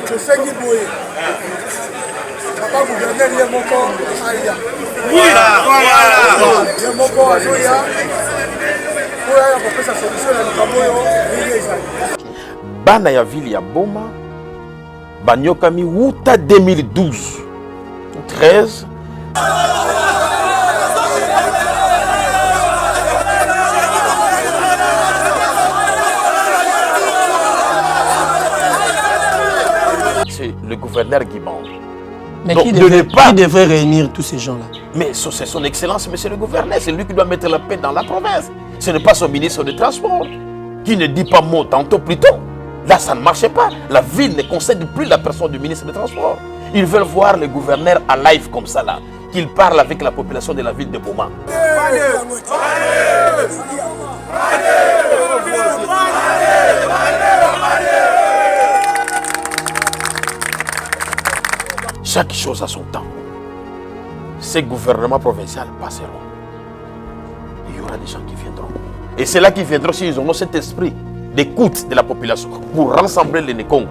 Je sais qu'il bouille. Papa gouverneur, il y a mon corps. Voilà. Il y a mon corps à Zoya. Pour aller sa solution, Bana ya ville ya Boma, Banyokami Wuta 2012, 13. C'est le gouverneur Guiban. Mais qui devrait réunir tous ces gens-là? Mais c'est son excellence, monsieur le gouverneur. C'est lui qui doit mettre la paix dans la province. Ce n'est pas son ministre des Transports qui ne dit pas mot tantôt plus tôt. Là, ça ne marchait pas. La ville ne concède plus la personne du ministre des Transports. Ils veulent voir le gouverneur en live comme ça, là. Qu'il parle avec la population de la ville de Boma. Chaque chose a son temps. Ces gouvernements provinciaux passeront. Il y aura des gens qui viendront. Et c'est là qu'ils viendront s'ils ont cet esprit d'écoute de la population pour rassembler les Congo.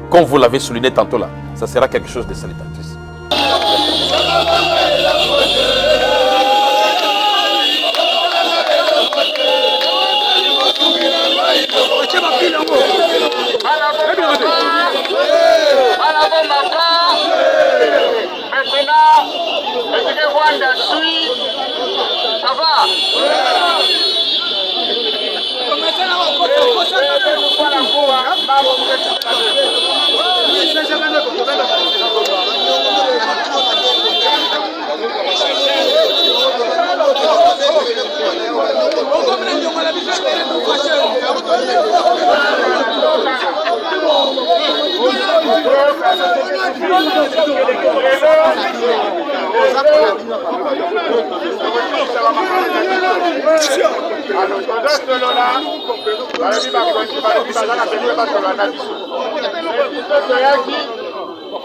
Comme vous l'avez souligné tantôt là, ça sera quelque chose de salutatrice. Ça va?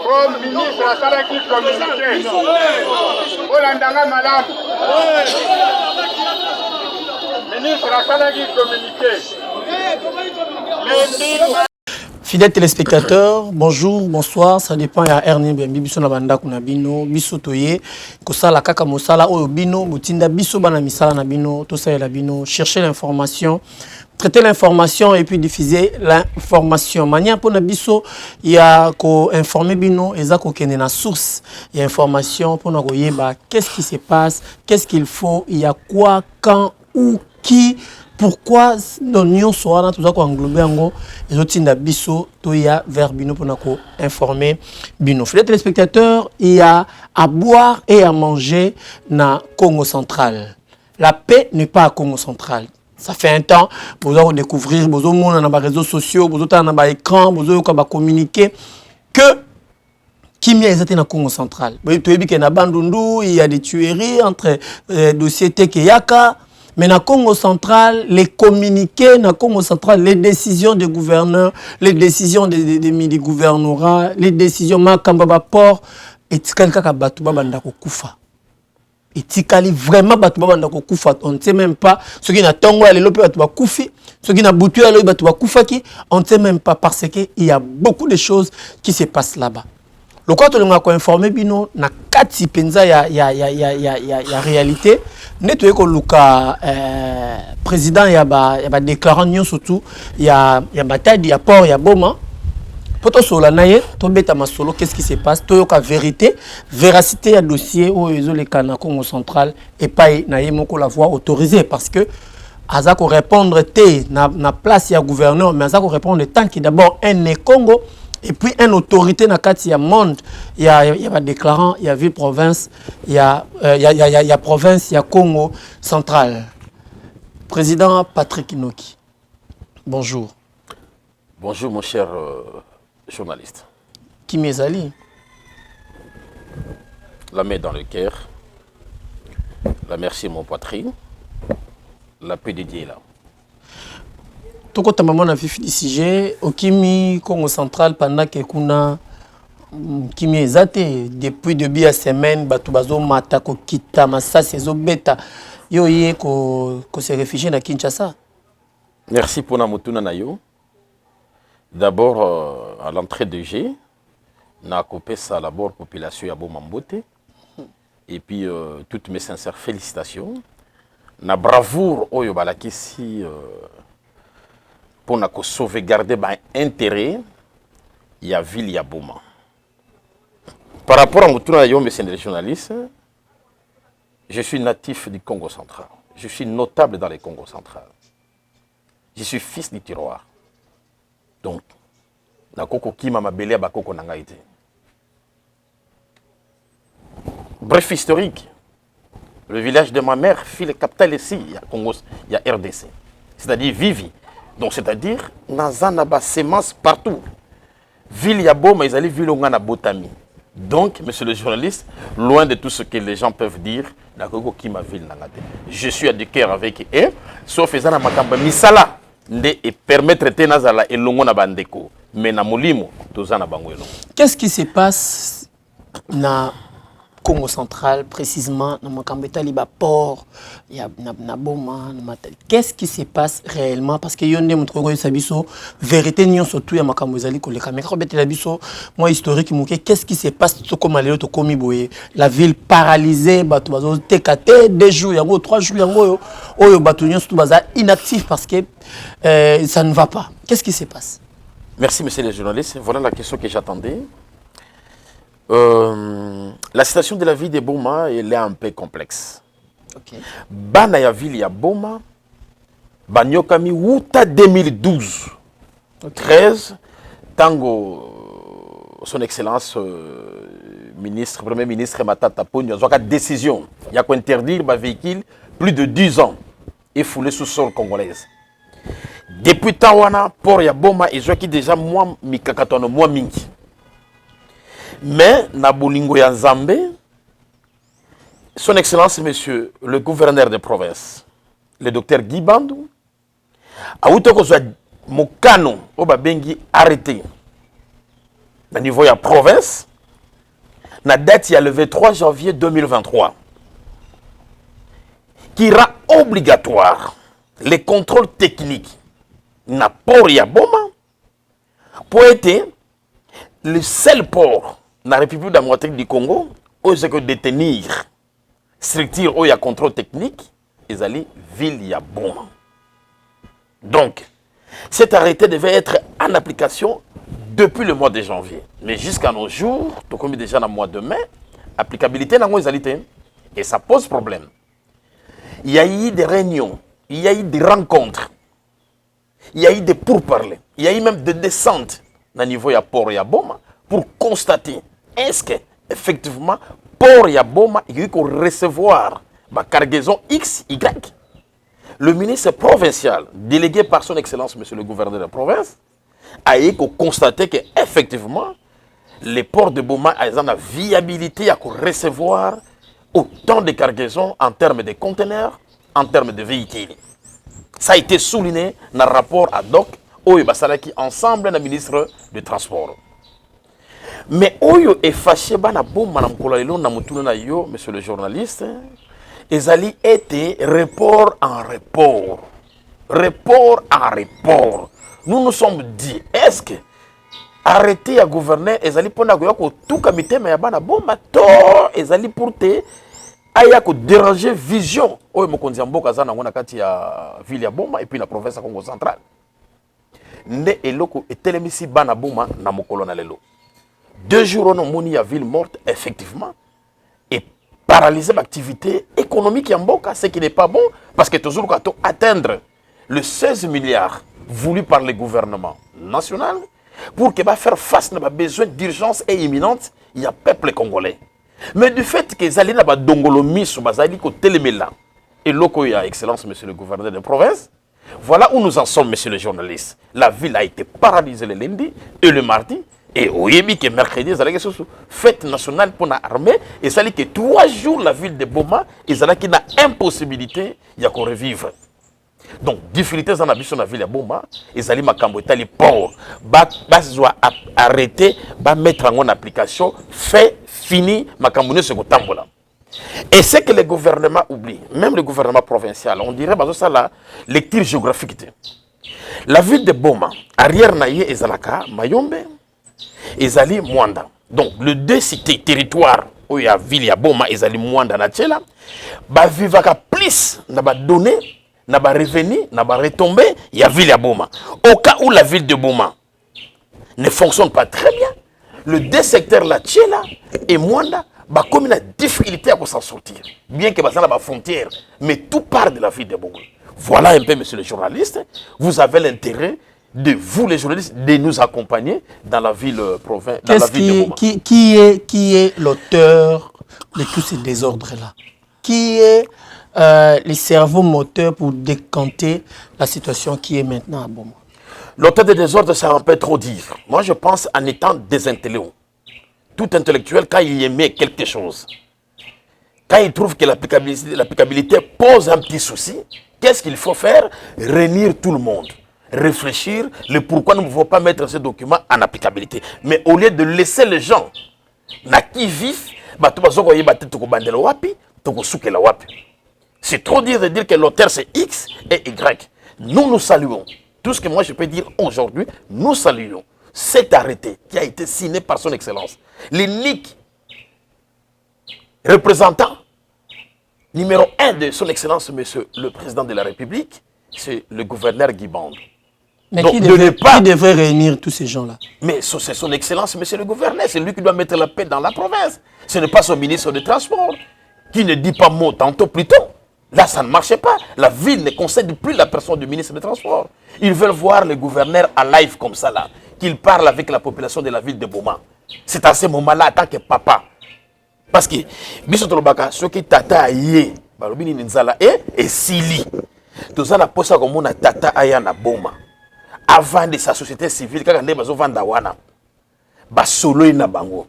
Comme ministre à Salaki communiqué. Olandanga Madame. Ministre à Salaki communiqué. Fidèles téléspectateurs, bonjour, bonsoir, ça dépend à Ernie Bembi, biso na banda kuna bino, biso toye, kosala kaka mosala oyo bino, mutinda biso bana misala na bino, to ça la bino, chercher l'information, traiter l'information et puis diffuser l'information. Mania pour na biso, il y a ko informer bino, eza ko kende na source, il y a information pour na ko yeba, qu'est-ce qui se passe, qu'est-ce qu'il faut, il y a quoi, quand, où, qui. Pourquoi nous sommes tous englobés en les autres biso toya vers bino pour nous informer bino. Fidèles téléspectateurs, il y a à boire et à manger na Congo central. La paix n'est pas à Congo central. Ça fait un temps, vous allez découvrir, vous allez dans les réseaux sociaux, vous allez dans les écrans, vous allez communiquer que Kimia est dans le Congo central. Il y a des tueries entre dossiers Tekeyaka. Mais dans le Congo central, les communiqués, dans le Congo central, les décisions des gouverneurs, les décisions des gouvernorats, les décisions Makamba Port, et Tikalka Batouba Bandako Koufa. Et Tikali vraiment Batouba Bandako Koufa. On ne sait même pas ce qui n'a Tongo à l'Élope Batouba Koufi, ce qui n'a Boutu à l'Élope Batouba Koufaki. On ne sait même pas parce qu'il y a beaucoup de choses qui se passent là-bas. Le quoi tu l'as informé bino na kati penza ya réalité neto eko luka président ya ba déclarant nyon surtout ya bataille ya port ya Boma poto sola naye to beta masolo qu'est-ce qui se passe to yoka vérité véracité ya dossier o ezo le kana Congo central et pas naye moko la voix autorisée parce que azako répondre té na place ya gouverneur mais azako répondre tant que d'abord un Congo. Et puis, une autorité dans le monde, il y a un déclarant, il y a ville province, il y a province, il y a Congo central. Président Patrick Inoki, bonjour. Bonjour, mon cher journaliste. Qui m'est-ali? La main dans le cœur, la merci mon poitrine, la paix de Dieu est là. Toko maman a fait du sujet au Kimi Congo central pendant que kuna Kimi ezate depuis début de semaine batubazo mata ko kita masasi zo beta yo ye ko se réfugier na Kinshasa. Merci pour la motuna na yo. D'abord à l'entrée de G, na coupé ça d'abord population ya Boma Mbote. Et puis toutes mes sincères félicitations. Na bravoure oyo balakisi pour na ko sauvegarder ba intérêt ya ville ya Boma. Par rapport à Moutouna yo, monsieur le journaliste, je suis natif du Congo central. Je suis notable dans le Congo central. Je suis fils du tiroir. Donc, nakoko kima mabele bakoko nanga ite. Bref historique. Le village de ma mère fit le capital ici, il y a Congo, il y a RDC. C'est-à-dire Vivi. Donc c'est-à-dire nazana semence partout. Ville ya Boma, ils allaient ville ngana botami. Donc, monsieur le journaliste, loin de tout ce que les gens peuvent dire, je suis à du cœur avec eux, sauf que na makamba misala et permettre de nazala et longo na bandeko. Mais na molimo, tozana bangwelo. Qu'est-ce qui se passe na Congo central, précisément dans Makambeta Liba port, il y a na Boma, qu'est-ce qui se passe réellement? Parce que yonde montre sabiso vérité nyon surtout ya makambo ezali koleka. Mais quand bete labiso moi historique mouké, qu'est-ce qui se passe tout comme alelo to komi boye, la ville paralysée, bato bazo tekate 2 jours yango 3 jours yango oyo bato nyon surtout baza inactif parce que ça ne va pas. Qu'est-ce qui se passe? Merci monsieur le journaliste, voilà la question que j'attendais. La situation de la vie de Boma elle est un peu complexe. Okay. Bana ya ville ya Boma, banyokami wuta 2012, okay. 13, tango son excellence premier ministre Matata Ponyo a une décision, il y a qu'à interdire les véhicules plus de 10 ans et fouler sous sol congolaise. Depuis Tawana, pour ya Boma, ils ont déjà moi mikakatono moi mingi. Mais, na bolingo ya Nzambe, son excellence, monsieur le gouverneur de province, le docteur Guy Bandou, a eu mokano oba bengi arrêté au niveau de la province, la date il y a le 23 janvier 2023, qui rend obligatoire les contrôles techniques na port ya Boma pour être le seul port dans la République démocratique du Congo où c'est que détenir structure où il y a contrôle technique ils allaient ville ya Boma. Donc cet arrêté devait être en application depuis le mois de janvier, mais jusqu'à nos jours, tout comme déjà dans le mois de mai, applicabilité dans les alités et ça pose problème. Il y a eu des réunions, il y a eu des rencontres, il y a eu des pourparlers, il y a eu même des descentes au niveau de port ya Boma pour constater est-ce que effectivement port ya Boma il y a eu qu'on recevoir ma cargaison X, Y. Le ministre provincial, délégué par son excellence, monsieur le gouverneur de la province, a eu qu'on constater que effectivement les ports de Boma ont la viabilité à recevoir autant de cargaisons en termes de conteneurs, en termes de véhicules. Ça a été souligné dans le rapport ad hoc Oyo Basalaki ensemble le ministre du Transport. Mais Oyo est fâché bana Boma na mkola lelo na mutuna na yo monsieur le journaliste, ils allaient être report en report. Report en report. Nous nous sommes dit, est-ce que arrêter à gouverner, ils allaient prendre tout comité mais bana Boma to, ils allaient porter aya ko déranger vision oyo mokonzi ya mboka za na ngona kati ya ville ya Boma et puis la province ya Congo central. Nde eloko etelemisi bana Boma na mokolo na lelo. 2 jours on moni ya ville morte effectivement et paralyser l'activité économique ya mboka, ce qui n'est pas bon parce que toujours quand on atteindre le 16 milliards voulu par le gouvernement national pour que va faire face à besoin d'urgence et imminente, il y a peuple congolais. Mais du fait que Zali n'a pas dongolomi sur Bazali ko telemela et loko ya excellence monsieur le gouverneur de province, voilà où nous en sommes monsieur le journaliste. La ville a été paralysée le lundi et le mardi et au yebi que mercredi Zali que fête nationale pour l'armée et Zali que 3 jours la ville de Boma et Zali qui n'a impossibilité ya ko revivre. Donc difficulté dans la ville de Boma et Zali makambo etali port ba arrêter ba mettre en application fait fini makambo se kotambola. Et c'est que le gouvernement oublie, même le gouvernement provincial, on dirait que ça la lecture géographique. La ville de Boma, arrière naïe ezalaka Mayombe, ezali Mwanda. Donc, le deux cités, territoire, où il y a ville, il y a Boma, ils allaient moins dans la tchela, bah vivre plus, n'a pas donné, n'a pas revenu, n'a pas retombé, il y a ville, il y a Boma. Au cas où la ville de Boma ne fonctionne pas très bien, le deux secteurs, la tchela et Mwanda, bah comme il a difficulté à s'en sortir, bien que dans la frontière, mais tout part de la ville de Boma. Voilà un peu, monsieur le journaliste, vous avez l'intérêt de vous, les journalistes, de nous accompagner dans la ville province, dans la ville de Boma. Qui est l'auteur de tous ces désordres-là? Qui est le cerveau moteur pour décanter la situation qui est maintenant à Boma? L'auteur des désordres, ça un peu trop dire. Moi, je pense en étant des intellectuels. Tout intellectuel, quand il émet quelque chose, quand il trouve que l'applicabilité pose un petit souci, qu'est-ce qu'il faut faire? Réunir tout le monde. Réfléchir le pourquoi nous ne pouvons pas mettre ce document en applicabilité. Mais au lieu de laisser les gens qui vivent, c'est trop dire de dire que l'auteur c'est X et Y. Nous saluons. Tout ce que moi je peux dire aujourd'hui, nous saluons cet arrêté qui a été signé par son Excellence. L'unique représentant numéro 1 de son Excellence, monsieur le Président de la République, c'est le gouverneur Guy Bande. Mais donc, qui devrait réunir tous ces gens-là? Mais c'est son Excellence, monsieur le gouverneur. C'est lui qui doit mettre la paix dans la province. Ce n'est pas son ministre des Transports qui ne dit pas mot tantôt plus tôt. Là, ça ne marchait pas. La ville ne concède plus la personne du ministre des Transports. Ils veulent voir le gouverneur en live comme ça, là, qu'il parle avec la population de la ville de Boma. C'est à ce moment-là, en tant que papa. Parce que, Bissotolobaka, ce qui tata yé, Balobini Ninzala et Sili. Tout ça, la poste comme on a tata ayana Boma. Avant de sa société civile, quand on est dans Vandawana, Basolo na bango.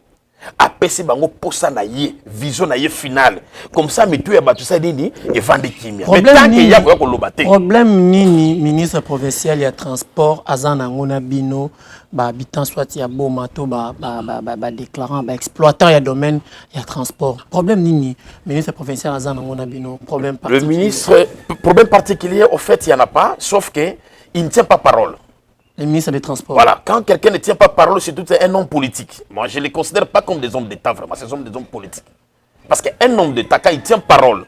Apesi bango posa na ye, vision na ye finale. Comme ça, mais tout est battu ça dini et vendre kimia. Mais tant qu'il y a quoi lobate. Problème ni ministre provincial ya transport azana ngona bino ba habitant soit ya Bomato ba déclarant ba exploitant ya domaine ya transport. Problème ni ministre provincial azana ngona bino problème particulier. Le ministre problème particulier au fait il y en a pas sauf que il ne tient pas parole. Le ministre des Transports. Voilà, quand quelqu'un ne tient pas parole, c'est tout un homme politique. Moi, je ne les considère pas comme des hommes d'État, vraiment, c'est des hommes politiques. Parce qu'un homme d'État, quand il tient parole,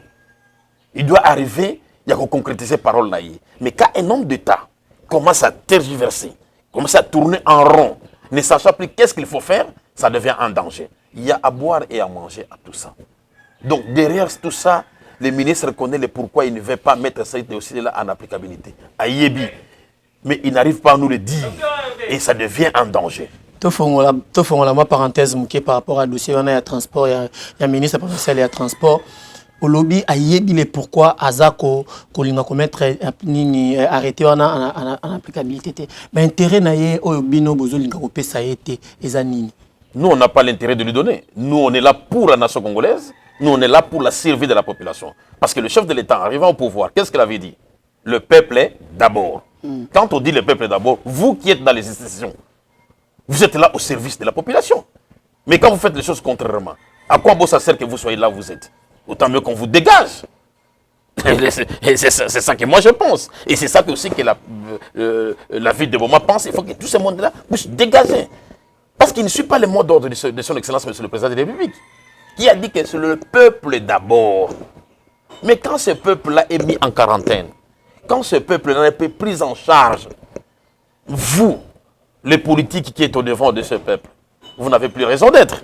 il doit arriver, il y a qu'à concrétiser parole. Mais quand un homme d'État commence à tergiverser, commence à tourner en rond, ne sachant plus qu'est-ce qu'il faut faire, ça devient un danger. Il y a à boire et à manger à tout ça. Donc, derrière tout ça, le ministre connaît le pourquoi il ne veut pas mettre ce dossier-là en applicabilité. À Yébi. Mais il n'arrive pas à nous le dire et ça devient un danger. Tout la parenthèse par rapport à dossier, il y a transport, il y a ministre provincial, il y a transport. Au lobby, il est pourquoi Azako, Kolinga commettre arrêté en applicabilité. Mais intérêt naie au bino bozo linga kopé ça a été ezanini. Nous on n'a pas l'intérêt de lui donner. Nous on est là pour la nation congolaise. Nous on est là pour la survie de la population. Parce que le chef de l'État arrivant au pouvoir, qu'est-ce qu'il avait dit? Le peuple est d'abord. Quand on dit le peuple d'abord, vous qui êtes dans les institutions, vous êtes là au service de la population. Mais quand vous faites les choses contrairement, à quoi bon ça sert que vous soyez là où vous êtes? Autant mieux qu'on vous dégage. C'est ça que moi je pense. Et c'est ça que aussi que la ville de Boma pense. Il faut que tout ce monde-là puisse dégager. Parce qu'il ne suit pas le mot d'ordre de son Excellence, Monsieur le Président de la République, qui a dit que c'est le peuple d'abord. Mais quand ce peuple-là est mis en quarantaine, quand ce peuple-là n'est pas pris en charge, vous, les politiques qui êtes au devant de ce peuple, vous n'avez plus raison d'être.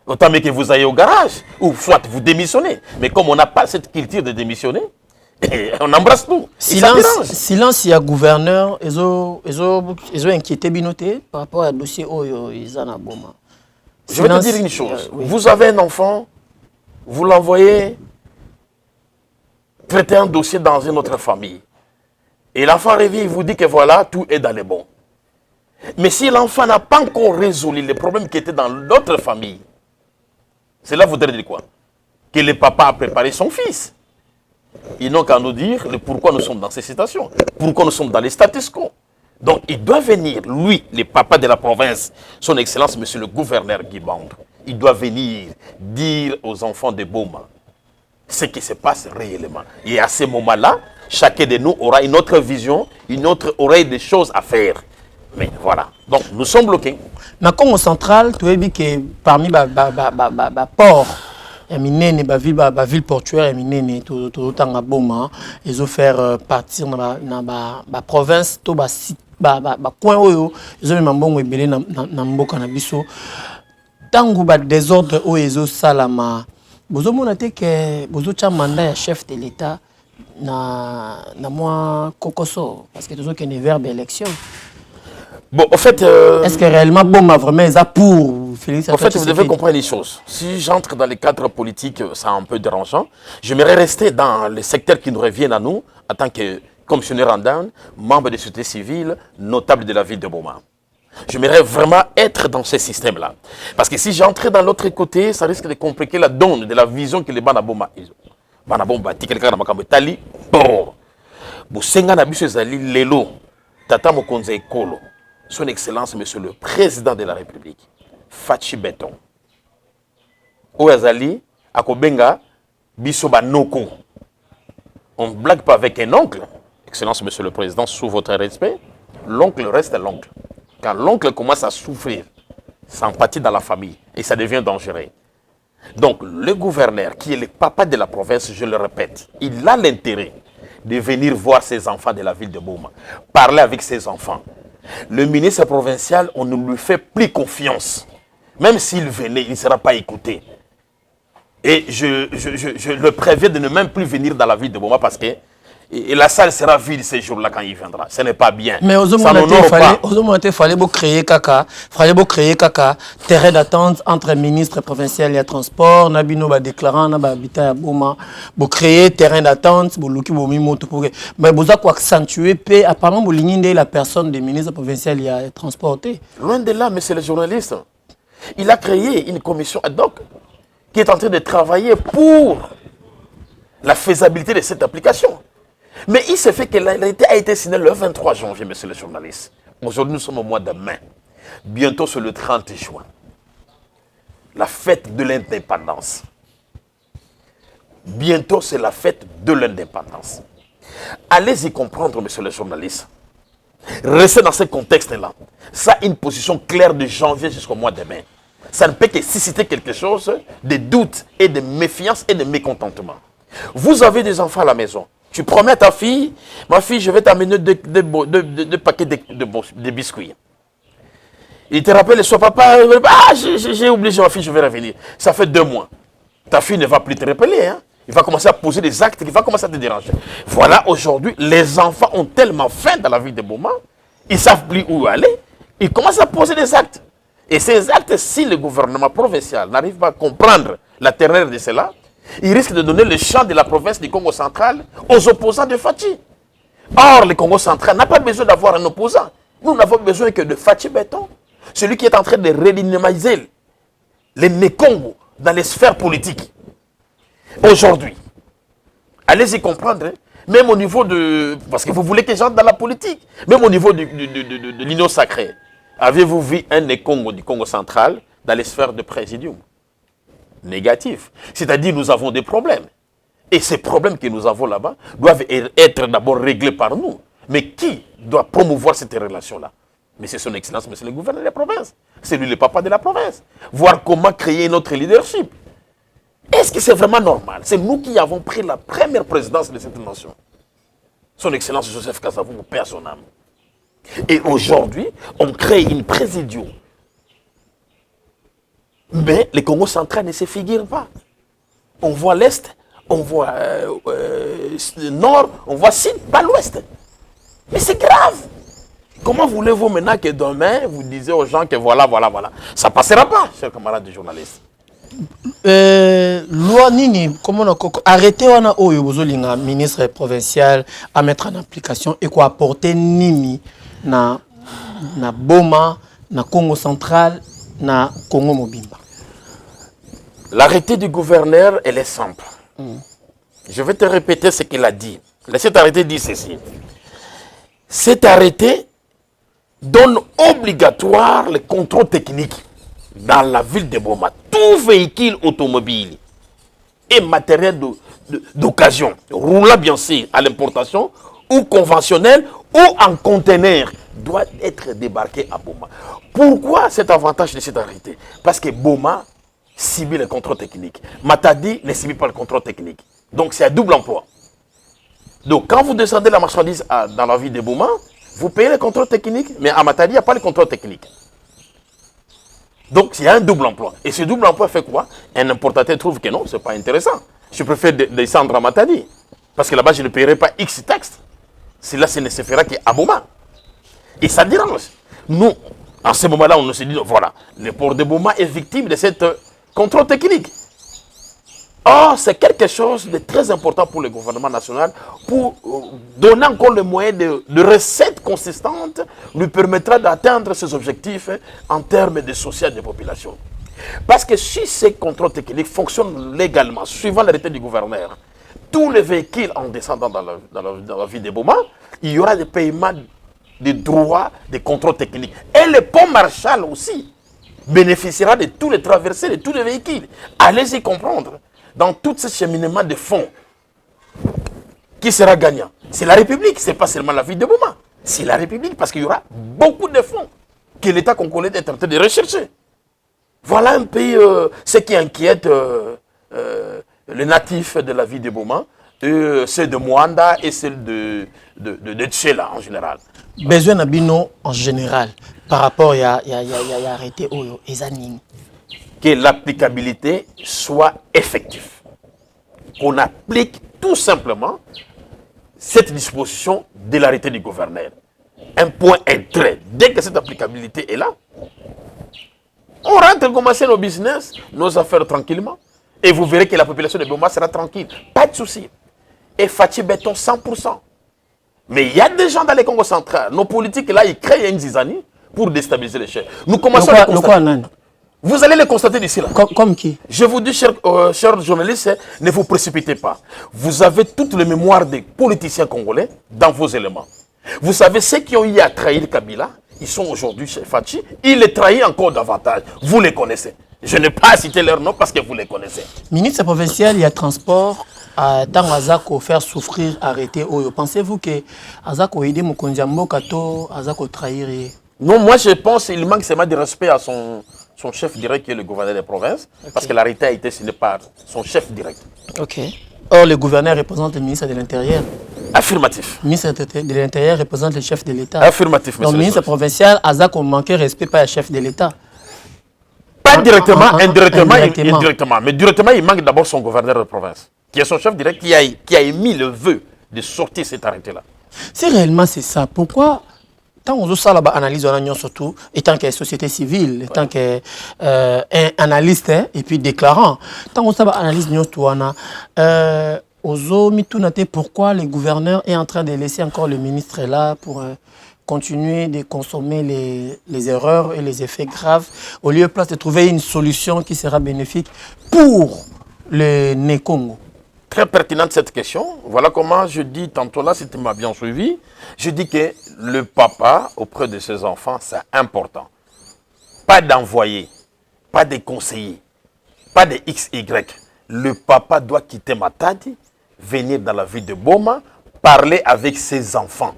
Autant mieux que vous ayez au garage, ou soit vous démissionnez. Mais comme on n'a pas cette culture de démissionner, on embrasse tout. Silence, il y a gouverneur, ils ont inquiété Binoté par rapport à dossier Izana Boma. Je vais te dire une chose. Oui. Vous avez un enfant, vous l'envoyez traiter un dossier dans une autre famille. Et l'enfant revient, il vous dit que voilà, tout est dans les bons. Mais si l'enfant n'a pas encore résolu les problèmes qui étaient dans l'autre famille, cela voudrait dire quoi? Que le papa a préparé son fils. Ils n'ont qu'à nous dire le pourquoi nous sommes dans ces situations, pourquoi nous sommes dans les status quo. Donc il doit venir, lui, le papa de la province, son Excellence, monsieur le gouverneur Guy Bande, il doit venir dire aux enfants de Boma ce qui se passe réellement. Et à ce moment-là, chacun de nous aura une autre vision, une autre oreille de choses à faire. Mais voilà. Donc, nous sommes bloqués. Dans le Congo central, tu as vu que parmi les ports, il y a une ville portuaire, il y a une Boma, ils ont fait partir dans la province, dans le coin où ils ont mis un bon ébélé dans le mboka na biso. Tant que le désordre où ils ont salama, vous avez noté que vous avez un mandat chef de l'État dans moi Kokoso, parce que tu as un verbe élection. Bon, en fait... Est-ce que réellement, Boma vraiment, ça pour Félix? En fait, vous devez comprendre les choses. Si j'entre dans les cadres politiques, c'est un peu dérangeant. J'aimerais rester dans les secteurs qui nous reviennent à nous, en tant que commissionnaire en down, membre de la société civile, notable de la ville de Boma. J'aimerais vraiment être dans ce système-là. Parce que si j'entrais dans l'autre côté, ça risque de compliquer la donne de la vision que les Bana Boma ont. Bana Boma, quelqu'un dans ma tali, bon. Boussenga Nabiso Zali, Lelo, Tata Mokonze Ekolo. Son Excellence, Monsieur le Président de la République, Fachi Beton. Ouazali, Akobenga, Bisoba Noko. On ne blague pas avec un oncle. Excellence, Monsieur le Président, sous votre respect, l'oncle reste l'oncle. Quand l'oncle commence à souffrir, ça empathie dans la famille et ça devient dangereux. Donc, le gouverneur, qui est le papa de la province, je le répète, il a l'intérêt de venir voir ses enfants de la ville de Boma, parler avec ses enfants. Le ministre provincial, on ne lui fait plus confiance. Même s'il venait, il ne sera pas écouté. Et je le préviens de ne même plus venir dans la ville de Boma parce que la salle sera vide ces jours-là quand il viendra. Ce n'est pas bien. Mais aux hommes, il fallait créer caca, terrain d'attente entre ministre provincial et transport, Nabino va déclarant, na habitat à Boma, pour créer terrain d'attente, pour l'ouki pour mimoto pour mais vous avez accentuer paix apparemment vous lignez la personne du ministre provincial y a transporté. Loin de là, monsieur le journaliste, il a créé une commission ad hoc qui est en train de travailler pour la faisabilité de cette application. Mais il se fait que l'arrêté a été signé le 23 janvier, monsieur le journaliste. Aujourd'hui, nous sommes au mois de mai. Bientôt, c'est le 30 juin. La fête de l'indépendance. Bientôt, c'est la fête de l'indépendance. Allez-y comprendre, monsieur le journaliste. Restez dans ce contexte-là. Ça a une position claire de janvier jusqu'au mois de mai. Ça ne peut que susciter quelque chose de doute et de méfiance et de mécontentement. Vous avez des enfants à la maison. Tu promets à ta fille, ma fille, je vais t'amener deux paquets de biscuits. Il te rappelle, son papa, j'ai oublié ma fille, je vais revenir. Ça fait 2 mois. Ta fille ne va plus te rappeler. Hein? Il va commencer à poser des actes, il va commencer à te déranger. Voilà, aujourd'hui, les enfants ont tellement faim dans la ville de Boma, ils ne savent plus où aller, ils commencent à poser des actes. Et ces actes, si le gouvernement provincial n'arrive pas à comprendre la terreur de cela, il risque de donner le champ de la province du Congo central aux opposants de Fachi. Or, le Congo central n'a pas besoin d'avoir un opposant. Nous n'avons besoin que de Fachi Beton, celui qui est en train de redynamiser les Mécongo dans les sphères politiques. Aujourd'hui, allez-y comprendre, même au niveau de... Parce que vous voulez que j'entre dans la politique, même au niveau de l'Union sacrée, avez-vous vu un Mécongo du Congo central dans les sphères de présidium? Négatif. C'est-à-dire nous avons des problèmes. Et ces problèmes que nous avons là-bas doivent être d'abord réglés par nous. Mais qui doit promouvoir cette relation-là? Mais c'est son excellence, mais c'est le gouverneur de la province. C'est lui le papa de la province. Voir comment créer notre leadership. Est-ce que c'est vraiment normal? C'est nous qui avons pris la première présidence de cette nation. Son excellence Joseph Kasavubu, mon père, son âme. Et aujourd'hui, on crée une présidium. Mais le Congo central ne se figure pas. On voit l'Est, on voit le Nord, on voit Sud, pas l'Ouest. Mais c'est grave. Comment voulez-vous maintenant que demain, vous disiez aux gens que voilà. Ça ne passera pas, chers camarades de journalistes. Loi Nini, comment on a arrêté le ministre provincial à mettre en application et quoi apporter Nimi na Boma, na Congo central, na Congo Mobimba. L'arrêté du gouverneur, elle est simple. Je vais te répéter ce qu'il a dit. Cet arrêté dit ceci. Cet arrêté donne obligatoire le contrôle technique dans la ville de Boma. Tout véhicule automobile et matériel d'occasion, roulant bien sûr à l'importation ou conventionnel ou en conteneur doit être débarqué à Boma. Pourquoi cet avantage de cette arrêté? Parce que Boma subit le contrôle technique. Matadi ne subit pas le contrôle technique. Donc c'est un double emploi. Donc quand vous descendez la marchandise dans la ville de Boma, vous payez le contrôle technique, mais à Matadi, il n'y a pas le contrôle technique. Donc il y a un double emploi. Et ce double emploi fait quoi? Un importateur trouve que non, ce n'est pas intéressant. Je préfère descendre à Matadi. Parce que là-bas, je ne paierai pas X texte. Cela, ce ne se fera qu'à Boma. Et ça dérange. Nous, en ce moment-là, on se dit, voilà, le port de Boma est victime de cette contrôle technique. Or, c'est quelque chose de très important pour le gouvernement national pour donner encore le moyen de recettes consistantes lui permettra d'atteindre ses objectifs en termes de social des populations. Parce que si ces contrôles techniques fonctionnent légalement, suivant l'arrêté du gouverneur, tous les véhicules en descendant dans la ville de Boma, il y aura des paiements de droits de contrôle technique. Et le pont Marshall aussi bénéficiera de tous les traversées, de tous les véhicules. Allez-y comprendre. Dans tout ce cheminement de fonds, qui sera gagnant? C'est la République, ce n'est pas seulement la ville de Boma. C'est la République parce qu'il y aura beaucoup de fonds que l'État congolais est en train de rechercher. Voilà un peu ce qui inquiète les natifs de la ville de Boma, ceux de Mwanda et ceux de Tchela en général. Besoin d'abino en général, par rapport à arrêté Oyo et Zanini. Que l'applicabilité soit effective. Qu'on applique tout simplement cette disposition de l'arrêté du gouverneur. Un point, un trait. Dès que cette applicabilité est là, on rentre commencer nos business, nos affaires tranquillement. Et vous verrez que la population de Boma sera tranquille. Pas de souci. Et Fatih Béton 100%. Mais il y a des gens dans les Congo central. Nos politiques là, ils créent une zizanie pour déstabiliser les chefs. Nous commençons à constater. Vous allez les constater d'ici là. Comme qui? Je vous dis, chers journalistes, ne vous précipitez pas. Vous avez toute la mémoire des politiciens congolais dans vos éléments. Vous savez, ceux qui ont eu à trahir Kabila, ils sont aujourd'hui chez Fatih. Ils les trahissent encore davantage. Vous les connaissez. Je n'ai pas cité leur nom parce que vous les connaissez. Ministre provincial, il y a transport. Tant Azako faire souffrir, arrêter. Pensez-vous que Azako aider Mokondiambo Kato, Azako trahir? Non, moi je pense qu'il manque seulement de respect à son chef direct qui est le gouverneur des provinces. Okay. Parce que l'arrêté a été signé par son chef direct. Ok. Or, le gouverneur représente le ministre de l'Intérieur. Affirmatif. Le ministre de l'Intérieur représente le chef de l'État. Affirmatif, monsieur. Donc, le ministre provincial, Azako manquait respect par le chef de l'État. Pas directement, indirectement. Mais directement, il manque d'abord son gouverneur de province, qui est son chef direct, qui a émis le vœu de sortir cet arrêté-là. Si réellement c'est ça, pourquoi, tant qu'on a analyse, surtout, étant que société civile, étant que analyste et puis déclarant, tant qu'on a analyse, pourquoi le gouverneur est en train de laisser encore le ministre là pour continuer de consommer les erreurs et les effets graves, au lieu de trouver une solution qui sera bénéfique pour le Né-Congo. Très pertinente cette question. Voilà comment je dis tantôt là, si tu m'as bien suivi, je dis que le papa auprès de ses enfants, c'est important. Pas d'envoyer, pas de conseiller, pas de XY. Le papa doit quitter Matadi, venir dans la ville de Boma, parler avec ses enfants.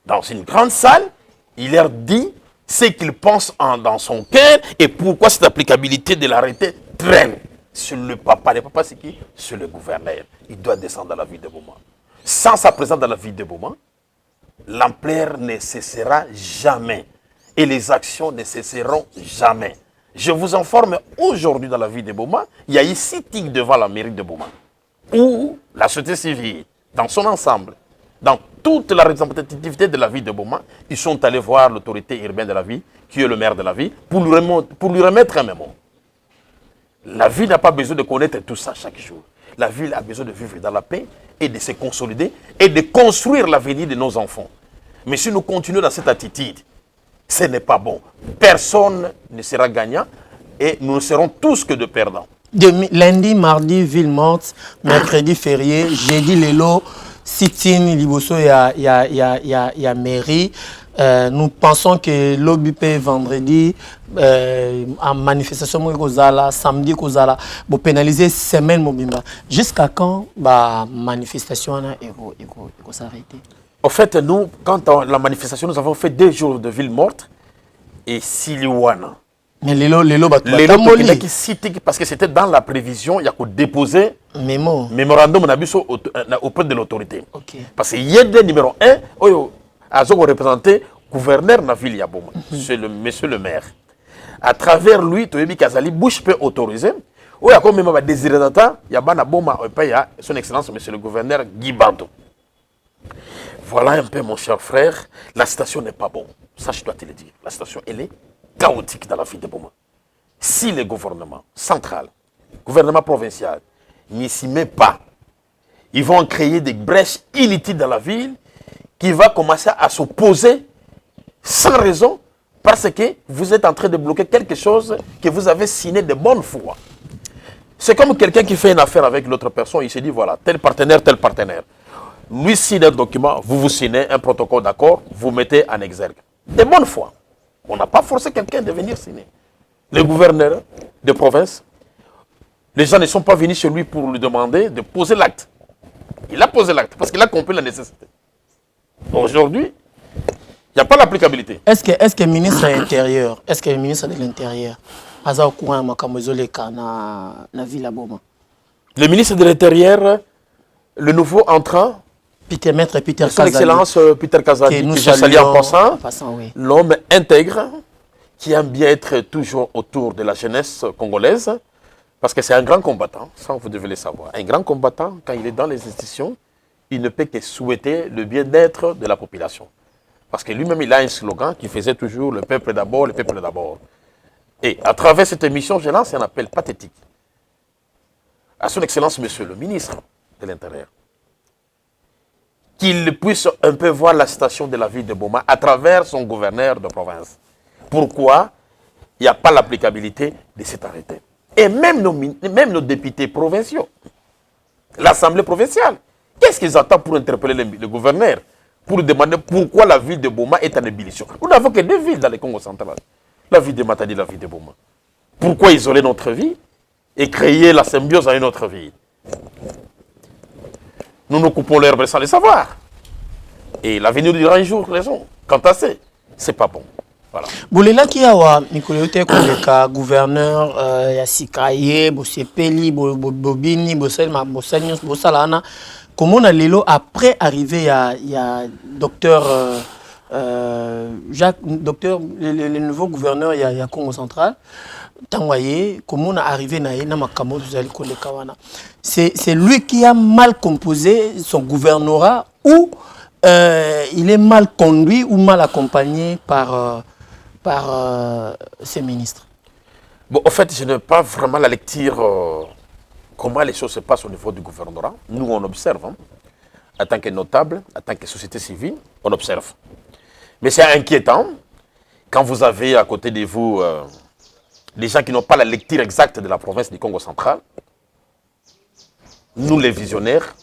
Dans une grande salle, il leur dit ce qu'il pense dans son cœur et pourquoi cette applicabilité de l'arrêté traîne sur le papa. Le papa, c'est qui? C'est le gouverneur. Il doit descendre dans la ville de Boma. Sans sa présence dans la ville de Boma, l'ampleur ne cessera jamais et les actions ne cesseront jamais. Je vous informe, aujourd'hui dans la ville de Boma, il y a eu sitting devant la mairie de Boma où la société civile, dans son ensemble, dans toute la représentativité de la ville de Boma, ils sont allés voir l'autorité urbaine de la ville, qui est le maire de la ville, pour lui remettre un mémo. La ville n'a pas besoin de connaître tout ça chaque jour. La ville a besoin de vivre dans la paix et de se consolider et de construire l'avenir de nos enfants. Mais si nous continuons dans cette attitude, ce n'est pas bon. Personne ne sera gagnant et nous ne serons tous que de perdants. Lundi, mardi, ville morte, mercredi, férié, jeudi, lélo, sit-in, liboso, il y a mairie. Nous pensons que l'OBP vendredi, en manifestation, samedi, pour pénaliser semaine mobimba. Jusqu'à quand la manifestation va s'arrêter? En fait, nous, la manifestation, nous avons fait 2 jours de ville morte et Siliwana. Mais les lots, parce que c'était dans la prévision, il y a qu'à déposer mémorandum auprès de l'autorité. Okay. Parce qu'il y a des numéro 1, a représenté gouverneur de la ville Yaboma, c'est le monsieur le maire. À travers lui, Toyebi Kazali, Bush peut autoriser. Il y a comme même des data, il y a son excellence, monsieur le gouverneur Guy Banto. Voilà un peu, mon cher frère, la situation n'est pas bonne. Ça, je dois te le dire. La situation, elle est chaotique dans la ville de Boma. Si le gouvernement central, gouvernement provincial, n'y s'y met pas, ils vont créer des brèches inutiles dans la ville qui va commencer à s'opposer sans raison parce que vous êtes en train de bloquer quelque chose que vous avez signé de bonne foi. C'est comme quelqu'un qui fait une affaire avec l'autre personne, il se dit voilà, tel partenaire. Lui signe un document, vous signez un protocole d'accord, vous mettez en exergue. De bonne foi. On n'a pas forcé quelqu'un de venir signer. Le gouverneur de province, les gens ne sont pas venus chez lui pour lui demander de poser l'acte. Il a posé l'acte parce qu'il a compris la nécessité. Aujourd'hui, il n'y a pas l'applicabilité. Est-ce que le ministre de l'Intérieur, est au courant de la ville à Boma? Le ministre de l'Intérieur, le nouveau entrant, Maître Peter Son Kazali. Excellence Peter Kazali, que je salue en passant, oui. L'homme intègre, qui aime bien être toujours autour de la jeunesse congolaise, parce que c'est un grand combattant, ça vous devez le savoir. Un grand combattant, quand il est dans les institutions, il ne peut que souhaiter le bien-être de la population. Parce que lui-même, il a un slogan qui faisait toujours « le peuple d'abord, le peuple d'abord ». Et à travers cette émission, je lance un appel pathétique à son Excellence, Monsieur le ministre de l'Intérieur, qu'il puisse un peu voir la situation de la ville de Boma à travers son gouverneur de province. Pourquoi il n'y a pas l'applicabilité de cet arrêté? Et même nos députés provinciaux, l'Assemblée provinciale, qu'est-ce qu'ils attendent pour interpeller le gouverneur? Pour demander pourquoi la ville de Boma est en ébullition. Nous n'avons que 2 villes dans le Congo central. La ville de Matadi et la ville de Boma. Pourquoi isoler notre vie et créer la symbiose à une autre ville? Nous nous coupons l'herbe sans le savoir. Et l'avenir nous dira un jour raison. Quant à ça, c'est pas bon. Voilà. Boulela qui a Mikolote comme gouverneur Yassikaye, Bossepeli, Bobini, Bossanios, Bossalana. Comment on a l'élo après arrivé il y a docteur Jacques, le nouveau gouverneur il y a Congo central. Comment on a arrivé c'est lui qui a mal composé son gouvernorat ou il est mal conduit ou mal accompagné par ses ministres? Bon, en fait, je n'ai pas vraiment la lecture comment les choses se passent au niveau du gouvernorat. Nous, on observe, hein, en tant que notable, en tant que société civile, on observe. Mais c'est inquiétant quand vous avez à côté de vous des gens qui n'ont pas la lecture exacte de la province du Congo central. Nous, les visionnaires,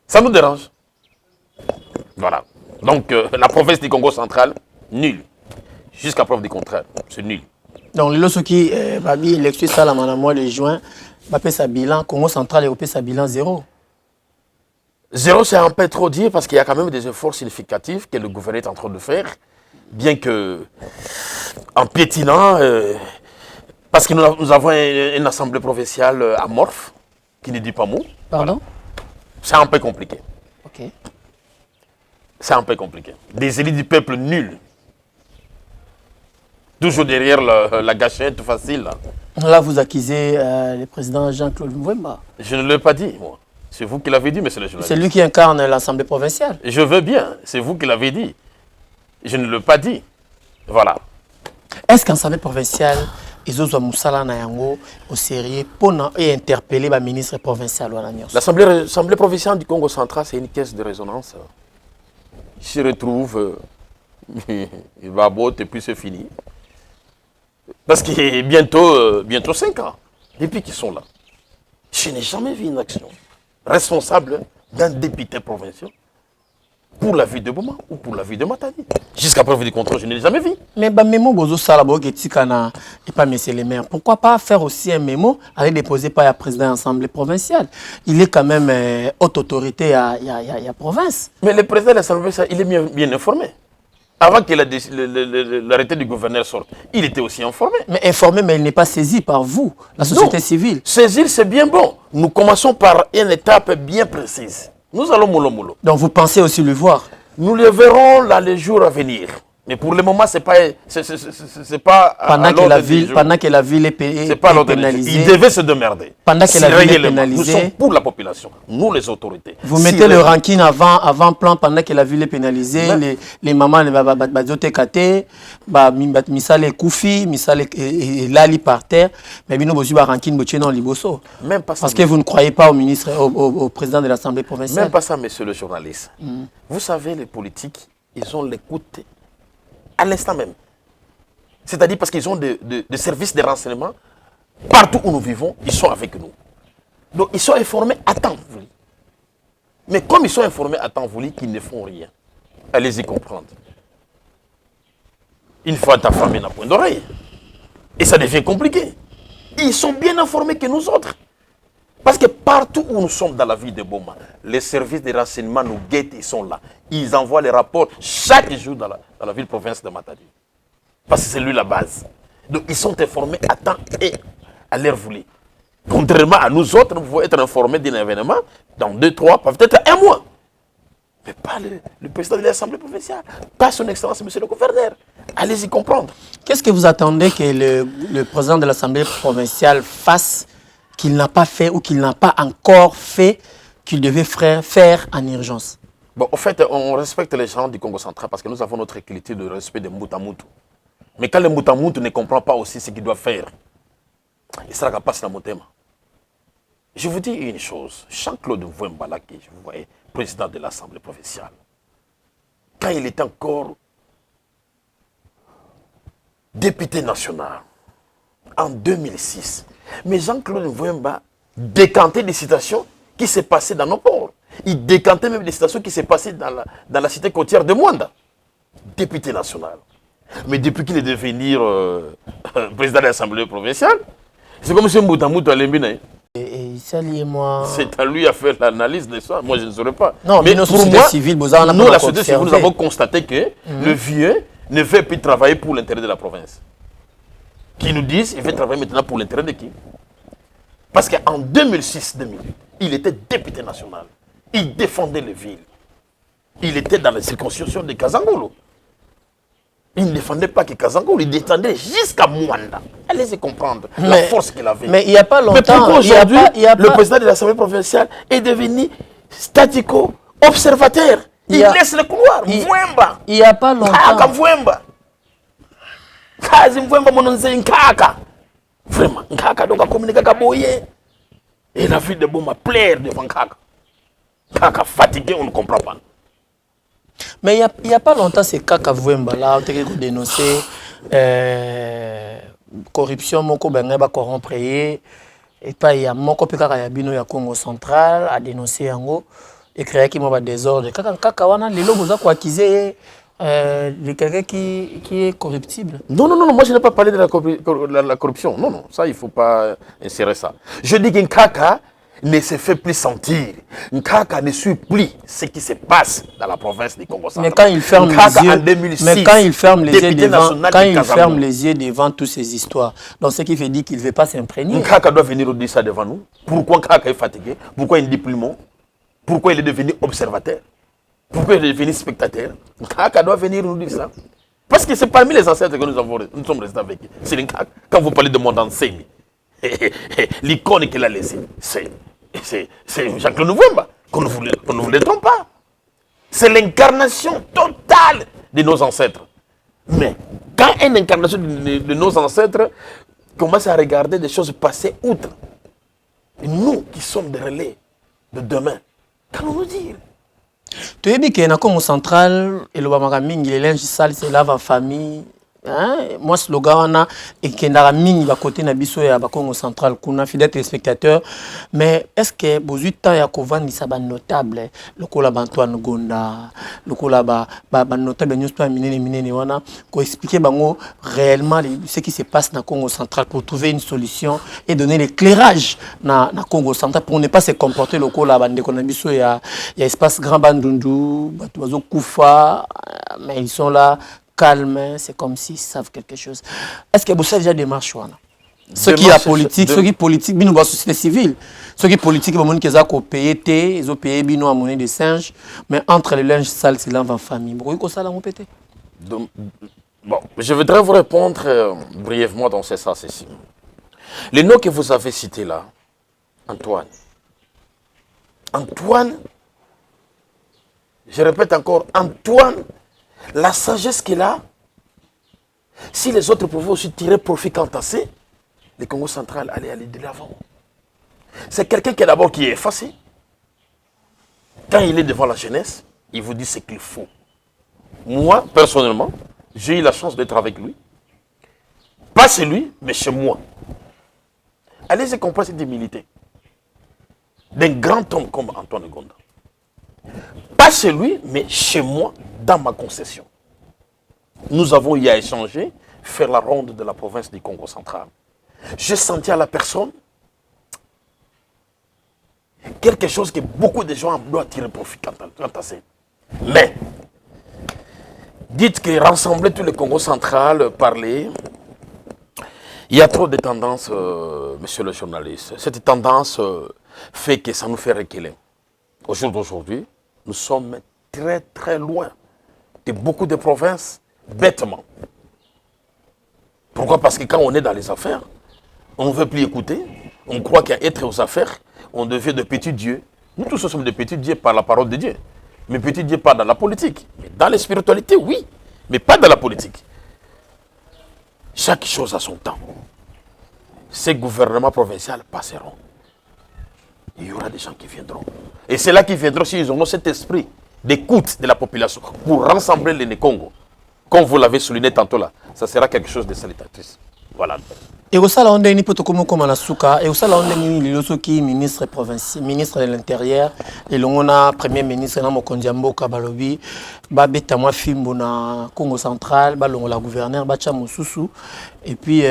ça nous dérange. Voilà. Donc, la province du Congo central, nul. Jusqu'à preuve du contraire, c'est nul. Donc, les qui babi élection ça la mois de juin, bape sa bilan Congo central et sa bilan 0. 0, c'est un peu trop dire parce qu'il y a quand même des efforts significatifs que le gouvernement est en train de faire, bien que en piétinant, parce que nous avons une assemblée provinciale amorphe qui ne dit pas mot. Pardon? C'est un peu compliqué. Ok. C'est un peu compliqué. Des élites du peuple nuls. Toujours derrière la gâchette facile. Là, vous accusez le président Jean-Claude Mwemba. Je ne l'ai pas dit, moi. C'est vous qui l'avez dit, monsieur le journaliste. C'est lui qui incarne l'Assemblée provinciale. Je veux bien. C'est vous qui l'avez dit. Je ne l'ai pas dit. Voilà. Est-ce qu'en Assemblée provinciale, ils ont Moussala Nayango au sérieux pour interpeller le ministre provincial? L'Assemblée provinciale du Congo central, c'est une caisse de résonance. Il se retrouve, il va botter et puis c'est fini. Parce qu'il y a bientôt 5 ans, depuis qu'ils sont là. Je n'ai jamais vu une action responsable d'un député provincial pour la vie de Boma ou pour la vie de Matadi. Jusqu'à preuve du contraire, je ne l'ai jamais vu. Mais mémo bozo sala boketikana et pas monsieur le maire. Pourquoi pas faire aussi un mémo, aller déposer par le président de l'Assemblée provinciale. Il est quand même haute autorité à province. Mais le président de l'Assemblée provinciale, il est bien informé. Avant que l'arrêté du gouverneur sorte, il était aussi informé. Mais informé, mais il n'est pas saisi par vous, la société civile. Saisir, c'est bien bon. Nous commençons par une étape bien précise. Nous allons mollo. Donc vous pensez aussi le voir? Nous le verrons là les jours à venir. Mais pour le moment, c'est pas pendant que la ville est pénalisée. Il devait se démerder. Pendant que la ville est pénalisée. Nous sommes pour la population, nous les autorités. Vous mettez le ranking avant-plan pendant que la ville est pénalisée. Les mamans ne kate, misale koufi, misale lali par terre. Mais nous avons un ranking dans liboso. Même pas ça. Parce que vous ne croyez pas au ministre, au président de l'Assemblée provinciale. Même pas ça, monsieur le journaliste. Vous savez, les politiques, ils ont l'écoute à l'instant même. C'est-à-dire parce qu'ils ont des services de renseignement partout où nous vivons, ils sont avec nous. Donc ils sont informés à temps voulu. Mais comme ils sont informés à temps voulu, qu'ils ne font rien, allez-y comprendre. Une fois ta famille n'a point d'oreille. Et ça devient compliqué. Ils sont bien informés que nous autres. Parce que partout où nous sommes dans la ville de Boma, les services de renseignement nous guettent, ils sont là. Ils envoient les rapports chaque jour dans la ville-province de Matadi. Parce que c'est lui la base. Donc ils sont informés à temps et à l'heure voulue. Contrairement à nous autres, nous pouvons être informés d'un événement dans 2, 3, peut-être 1 mois. Mais pas le président de l'Assemblée provinciale, pas son excellence, monsieur le gouverneur. Allez-y comprendre. Qu'est-ce que vous attendez que le président de l'Assemblée provinciale fasse qu'il n'a pas fait ou qu'il n'a pas encore fait, qu'il devait faire en urgence? Bon, en fait, on respecte les gens du Congo central parce que nous avons notre culture de respect des Moutamout. Mais quand le Moutamout ne comprend pas aussi ce qu'il doit faire, il sera capable de monter. Je vous dis une chose, Jean-Claude Mvouembalaki, vous voyez, président de l'Assemblée provinciale, quand il était encore député national, en 2006, mais Jean-Claude Mvouemba décantait des situations qui s'est passées dans nos ports. Il décantait même des situations qui s'est passées dans la cité côtière de Mwanda. Député national. Mais depuis qu'il est devenu président de l'Assemblée provinciale, c'est comme si Mboutamoutou allait bien. Moi. C'est à lui à faire l'analyse de ça. Moi, je ne saurais pas. Non, mais pour moi, nous, la société civile, nous avons constaté que le vieux ne veut plus travailler pour l'intérêt de la province. Qui nous disent qu'il veut travailler maintenant pour l'intérêt de qui? Parce qu'en 2006-2008, il était député national. Il défendait les villes. Il était dans la circonscription de Kazangolo. Il ne défendait pas que Kazangolo, il défendait jusqu'à Mwanda. Allez-y comprendre la force qu'il avait. Mais il n'y a pas longtemps. Mais pourquoi aujourd'hui, le président de l'Assemblée provinciale est devenu statico observateur? Il laisse le couloir. Mvouemba. Il n'y a pas longtemps. Mvouemba. Kazi Mvouemba mononze nkaka. Vraiment, nkaka donc a communiqué avec Boye. Et la ville de Boma plaire devant Nkaka. Kaka fatigué, on ne comprend pas. Mais il n'y a pas longtemps, c'est Kaka Mvouemba là, on a dénoncé corruption, moko benga corrompre et pas il y a moko peka ya bino ya Congo central a dénoncé yango et créé qui m'a désordre. Kaka wana lelo boza ko accuser quelqu'un qui est corruptible. Non, moi je n'ai pas parlé de la corruption. Non, ça il ne faut pas insérer ça. Je dis qu'un Kaka ne se fait plus sentir. Nkaka ne suit plus ce qui se passe dans la province du Congo central. Mais quand il ferme les yeux, devant toutes ces histoires, donc ce qui veut dire qu'il ne veut pas s'imprégner. Nkaka doit venir dire ça devant nous. Pourquoi Nkaka est fatigué? Pourquoi il ne dit plus le mot? Pourquoi il est devenu observateur? Pourquoi il est devenu spectateur? Nkaka doit venir nous dire ça. Parce que c'est parmi les ancêtres que nous sommes restés avec. C'est Nkaka. Quand vous parlez de mon enseigne, l'icône qu'il a laissée, c'est Jean-Claude Mvouemba, qu'on ne vous le trompe pas. C'est l'incarnation totale de nos ancêtres. Mais quand une incarnation de nos ancêtres commence à regarder des choses passées outre, et nous qui sommes des relais de demain, qu'allons-nous dire? Tu as dit que dans le Congo central, et le Bamaramingi, les linges sales se lavent en famille. Moi, slogan, et qui est mini à côté de Nabiso et à Congo Central, kuna fidèle téléspectateur. Mais est-ce que vous avez temps à Kovan, ça va notable, le collab Antoine Gonda, le collab notable, nous sommes minés, pour expliquer réellement ce qui se passe dans le Congo Central pour trouver une solution et donner l'éclairage dans le Congo Central pour ne pas se comporter le collab de Nabiso et à espace Grand Bandundu, Batuazo Koufa, mais ils sont là. Calme, c'est comme s'ils savent quelque chose. Est-ce que vous savez déjà des marches? Ceux qui sont politique, ceux qui politiques, ils ont la société civile. Ceux qui politiques, ils ont payé, ils ont payé à monnaie de singe, mais entre les linges sales, c'est l'enfant famille. Pourquoi ça l'a pété? Bon, je voudrais vous répondre brièvement dans ce sens ici. Les noms que vous avez cités là, Antoine, je répète encore, Antoine, la sagesse qu'il a, si les autres pouvaient aussi tirer profit qu'entasser, le Congo central allait aller de l'avant. C'est quelqu'un qui d'abord qui est effacé. Quand il est devant la jeunesse, il vous dit ce qu'il faut. Moi, personnellement, j'ai eu la chance d'être avec lui. Pas chez lui, mais chez moi. Allez-y comprendre cette humilité d'un grand homme comme Antoine Gonda. Pas chez lui, mais chez moi, dans ma concession. Nous avons eu à échanger, faire la ronde de la province du Congo central. J'ai senti à la personne quelque chose que beaucoup de gens doivent tirer profit quant à ça. Mais, dites que rassembler tout le Congo central, parler, il y a trop de tendances, monsieur le journaliste. Cette tendance fait que ça nous fait reculer. Au jour d'aujourd'hui, nous sommes très très loin de beaucoup de provinces, bêtement. Pourquoi? Parce que quand on est dans les affaires, on ne veut plus écouter, on croit qu'à être aux affaires, on devient de petits dieux. Nous tous sommes de petits dieux par la parole de Dieu. Mais petits dieux pas dans la politique. Mais dans la spiritualité, oui, mais pas dans la politique. Chaque chose a son temps. Ces gouvernements provinciaux passeront. Il y aura des gens qui viendront. Et c'est là qu'ils viendront s'ils auront cet esprit d'écoute de la population pour rassembler les Congo. Comme vous l'avez souligné tantôt là, ça sera quelque chose de salutatrice. Voilà. Et au salon de Nipotokomo comme la Souka, et au salon de Nilosoki, ministre provincial, ministre de l'Intérieur, et l'on premier ministre dans Mokondiambo Kabalobi, Babeta moi Fimbo na Congo central, l'on la gouverneur, Bacha Moussousou, et puis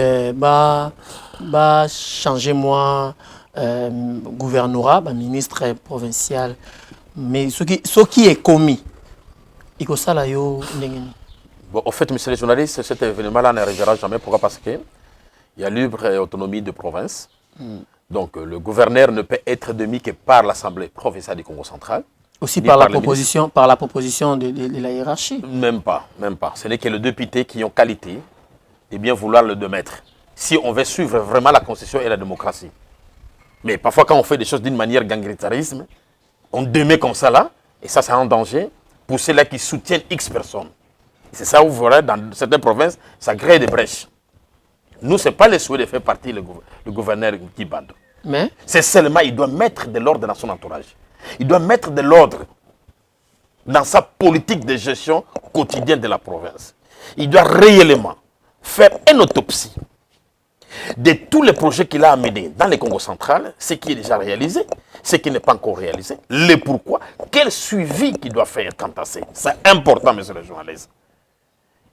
changer moi gouvernorat, ministre provincial, mais ce qui est commis, il faut ça là yo. Bon, en fait, monsieur le journaliste, cet événement-là n'arrivera jamais. Pourquoi? Parce qu'il y a libre et autonomie de province. Donc, le gouverneur ne peut être demi que par l'Assemblée provinciale du Congo central. Aussi par la proposition de la hiérarchie. Même pas, même pas. Ce n'est que les députés qui ont qualité et bien vouloir le démettre. Si on veut suivre vraiment la constitution et la démocratie. Mais parfois, quand on fait des choses d'une manière gangritarisme, on démet comme ça là, et ça, c'est un danger pour ceux-là qui soutiennent X personnes. C'est ça où vous verrez dans certaines provinces, ça crée des brèches. Nous, ce n'est pas le souhait de faire partie le gouverneur qui bande. Mais c'est seulement, il doit mettre de l'ordre dans son entourage. Il doit mettre de l'ordre dans sa politique de gestion quotidienne de la province. Il doit réellement faire une autopsie de tous les projets qu'il a amenés dans le Congo central, ce qui est déjà réalisé, ce qui n'est pas encore réalisé, le pourquoi, quel suivi qu'il doit faire quant à ça. C'est important, monsieur le journaliste.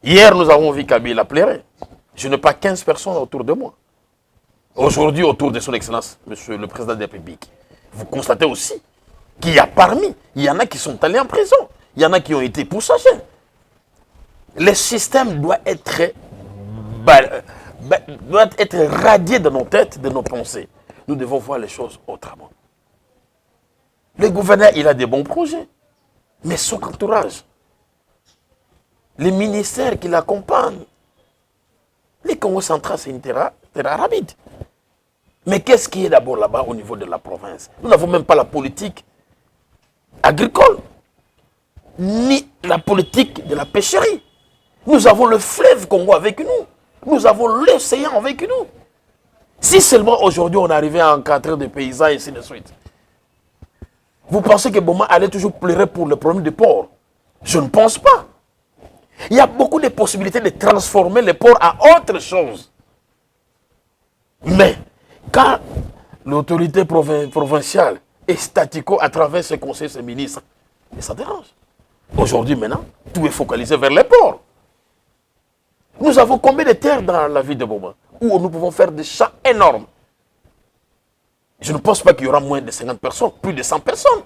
Hier, nous avons vu Kabila pleurer. Je n'ai pas 15 personnes autour de moi. Aujourd'hui, autour de son excellence, monsieur le président de la République, vous constatez aussi qu'il y a parmi, il y en a qui sont allés en prison, il y en a qui ont été pourchassés. Le système doit être radié de nos têtes, de nos pensées. Nous devons voir les choses autrement. Le gouverneur, il a des bons projets, mais son entourage, les ministères qui l'accompagnent, les Congo central, c'est une terre arabide. Mais qu'est-ce qui est d'abord là-bas au niveau de la province? Nous n'avons même pas la politique agricole, ni la politique de la pêcherie. Nous avons le fleuve Congo avec nous. Nous avons l'océan avec nous. Si seulement aujourd'hui on arrivait à encadrer des paysans et ainsi de suite. Vous pensez que Boma allait toujours pleurer pour le problème du port? Je ne pense pas. Il y a beaucoup de possibilités de transformer les ports en autre chose. Mais quand l'autorité provinciale est statico à travers ses conseils, ses ministres, et ça dérange. Aujourd'hui, maintenant, tout est focalisé vers les ports. Nous avons combien de terres dans la ville de Boma où nous pouvons faire des champs énormes. Je ne pense pas qu'il y aura moins de 50 personnes, plus de 100 personnes.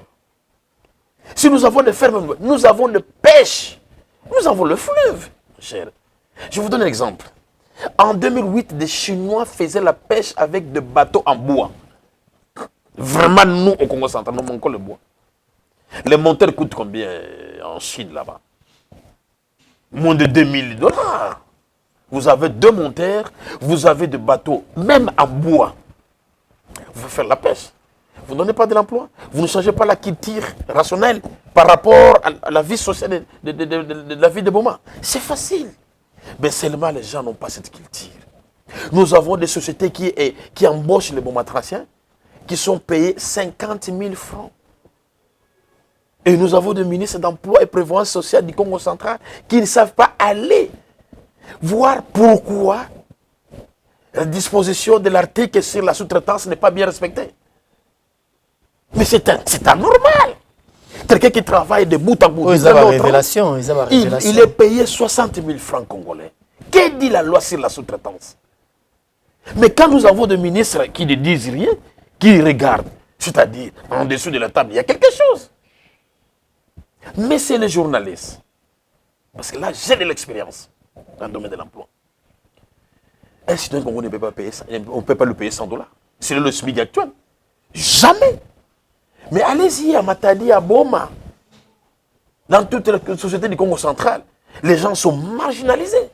Si nous avons des fermes, nous avons de pêche, nous avons le fleuve, cher. Je vous donne un exemple. En 2008, des Chinois faisaient la pêche avec des bateaux en bois. Vraiment, nous, au Congo central, nous manquons le bois. Les monteurs coûtent combien en Chine, là-bas? Moins de 2000 $. Vous avez 2 monteurs, vous avez des bateaux, même en bois. Vous faites la pêche. Vous ne donnez pas de l'emploi. Vous ne changez pas la culture rationnelle par rapport à la vie sociale de la vie de Boma. C'est facile. Mais seulement les gens n'ont pas cette culture. Nous avons des sociétés qui embauchent les Bomatraciens, qui sont payés 50 000 francs. Et nous avons des ministres d'emploi et prévoyance sociale du Congo central qui ne savent pas aller voir pourquoi la disposition de l'article sur la sous-traitance n'est pas bien respectée. Mais c'est anormal. Quelqu'un qui travaille de bout en bout. Ils ont révélation. Il est payé 60 000 francs congolais. Que dit la loi sur la sous-traitance? Mais quand nous avons des ministres qui ne disent rien, qui regardent, c'est-à-dire en dessous de la table, il y a quelque chose. Mais c'est les journalistes. Parce que là, j'ai de l'expérience dans le domaine de l'emploi. Un citoyen congolais ne peut pas payer ça. On ne peut pas le payer 100 $. C'est le SMIC actuel. Jamais. Mais allez-y à Matadi, à Boma. Dans toute la société du Congo central, les gens sont marginalisés.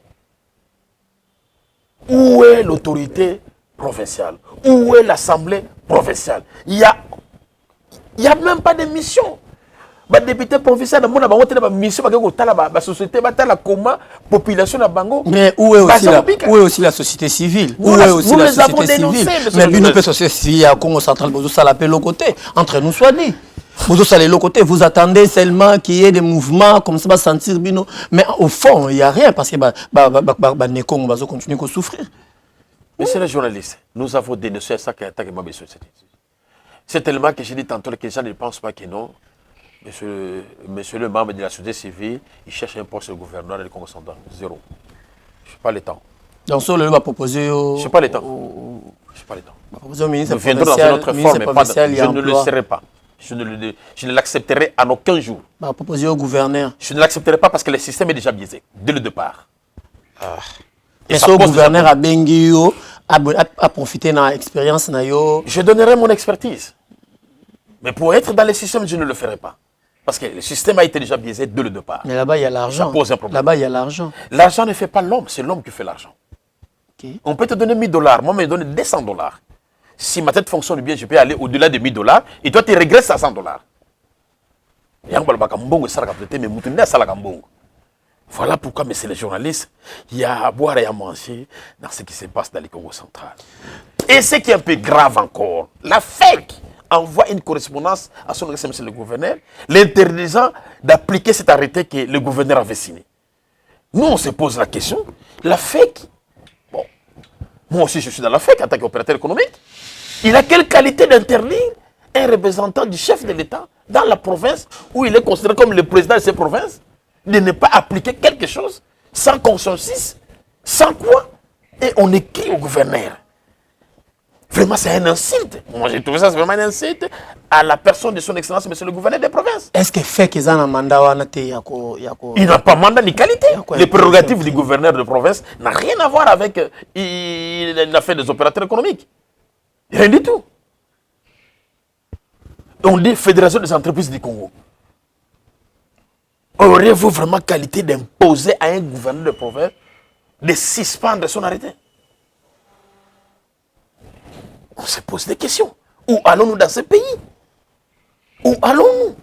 Où est l'autorité provinciale? Où est l'assemblée provinciale? Il n'y a même pas de mission. Les députés provinciaux, ils ont une mission la société, la population. Mais où est aussi la société civile? Où est aussi la société civile? Mais la société civile à Congo central, ça l'appelle l'autre côté. Entre nous, soit dit. Vous allez l'autre côté, vous attendez seulement qu'il y ait des mouvements comme ça, va sentir bino. Mais au fond, il n'y a rien parce que les Congos vont continuer à souffrir. Monsieur le journaliste, nous avons dénoncé ça qui attaque ma société. C'est tellement que j'ai dit tantôt que les gens ne pensent pas que non. Monsieur le membre de la société civile, il cherche un poste de gouverneur du Congo central. Zéro. Je n'ai pas le temps. Donc, ça, va proposer au... Je n'ai pas le temps. Je n'ai pas le temps. Nous viendrons dans une autre forme, mais je ne le serai pas. Je ne l'accepterai en aucun jour. Proposer au gouverneur. Je ne l'accepterai pas parce que le système est déjà biaisé, dès le départ. Et ce gouverneur a Bengio, a profité de l'expérience. Je donnerai mon expertise. Mais pour être dans le système, je ne le ferai pas. Parce que le système a été déjà biaisé dès le départ. Mais là-bas, il y a l'argent. Ça pose un problème. Là-bas, il y a l'argent. L'argent ne fait pas l'homme, c'est l'homme qui fait l'argent. Okay. On peut te donner 1 000 $, moi, je me donne 200 $. Si ma tête fonctionne bien, je peux aller au-delà de 1 000 $, et toi, tu régresses à 100 $. Voilà pourquoi, mais c'est les journalistes, il y a à boire et à manger dans ce qui se passe dans le Congo central. Et ce qui est un peu grave encore, la FEC envoie une correspondance à son excellence le gouverneur, l'interdisant d'appliquer cet arrêté que le gouverneur avait signé. Nous, on se pose la question, la FEC, bon, moi aussi je suis dans la FEC en tant qu'opérateur économique, il a quelle qualité d'interdire un représentant du chef de l'État dans la province où il est considéré comme le président de cette province, de ne pas appliquer quelque chose sans consensus, sans quoi, et on écrit au gouverneur. Vraiment, c'est un insulte. Moi, j'ai trouvé ça vraiment un insulte à la personne de son excellence, monsieur le gouverneur des provinces. Est-ce que fait qu'ils ont un mandat? Il n'a pas mandat ni qualité. Les prérogatives du gouverneur de province n'ont rien à voir avec l'affaire des opérateurs économiques. Rien du tout. On dit Fédération des entreprises du Congo. Auriez-vous vraiment qualité d'imposer à un gouverneur de province de suspendre son arrêté? On se pose des questions. Où allons-nous dans ce pays? Où allons-nous?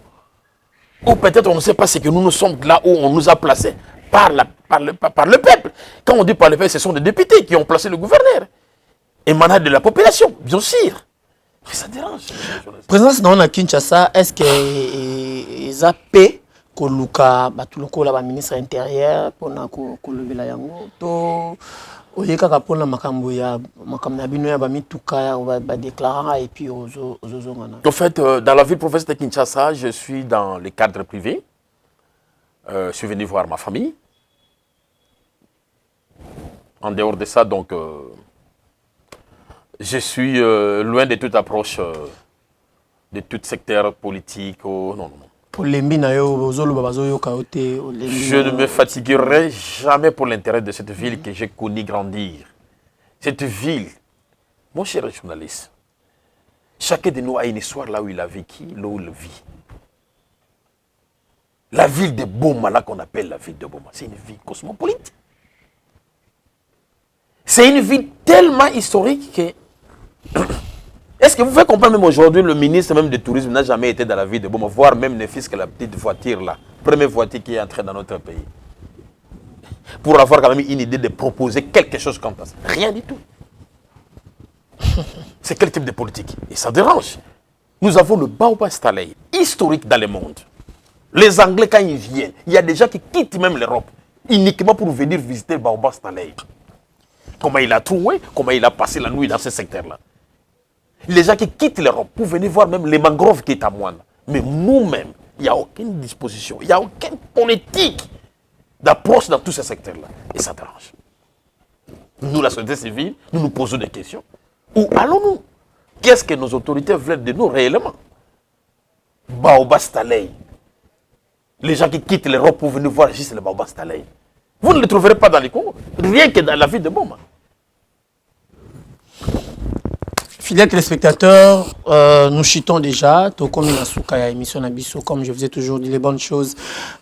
Ou peut-être on ne sait pas ce que nous sommes là où on nous a placés par le peuple. Quand on dit par le peuple, ce sont des députés qui ont placé le gouverneur. Émanant de la population, bien sûr. Mais ça dérange. Présence dans la Kinshasa, est-ce qu'ils ont paix koluka batuloko ba ministre intérieur pona kolobela yango to oyeka pona makambo ya bino ya ba mituka ba déclarer et puis ozozongana. En fait, dans la ville province de Kinshasa, je suis dans le cadre privé. Je suis venu voir ma famille. En dehors de ça, donc, je suis loin de toute approche de tout secteur politique. Non, non, non. Je ne me fatiguerai jamais pour l'intérêt de cette ville que j'ai connu grandir. Cette ville, mon cher journaliste, chacun de nous a une histoire là où il a vécu, là où il vit. La ville de Boma, là qu'on appelle la ville de Boma, c'est une ville cosmopolite. C'est une ville tellement historique que... Est-ce que vous pouvez comprendre même aujourd'hui, le ministre même du tourisme n'a jamais été dans la ville de Boma, voire même ne fût-ce que la petite voiture là, première voiture qui est entrée dans notre pays. Pour avoir quand même une idée de proposer quelque chose comme ça. Rien du tout. C'est quel type de politique? Et ça dérange. Nous avons le Baobab Stalley, historique dans le monde. Les Anglais, quand ils viennent, il y a des gens qui quittent même l'Europe, uniquement pour venir visiter le Baobab Stalley. Comment il a trouvé, comment il a passé la nuit dans ce secteur-là. Les gens qui quittent l'Europe pour venir voir même les mangroves qui est à Moine. Mais nous-mêmes, il n'y a aucune disposition, il n'y a aucune politique d'approche dans tous ces secteurs-là. Et ça dérange. Nous, la société civile, nous nous posons des questions. Où allons-nous? Qu'est-ce que nos autorités veulent de nous réellement? Baobab Stalley. Les gens qui quittent l'Europe pour venir voir juste le Baobab Stalley. Vous ne le trouverez pas dans les Congo, rien que dans la ville de Boma. Fidèles téléspectateurs, nous chitons déjà, tout comme la souka émission Nabiso, comme je vous ai toujours dit, les bonnes choses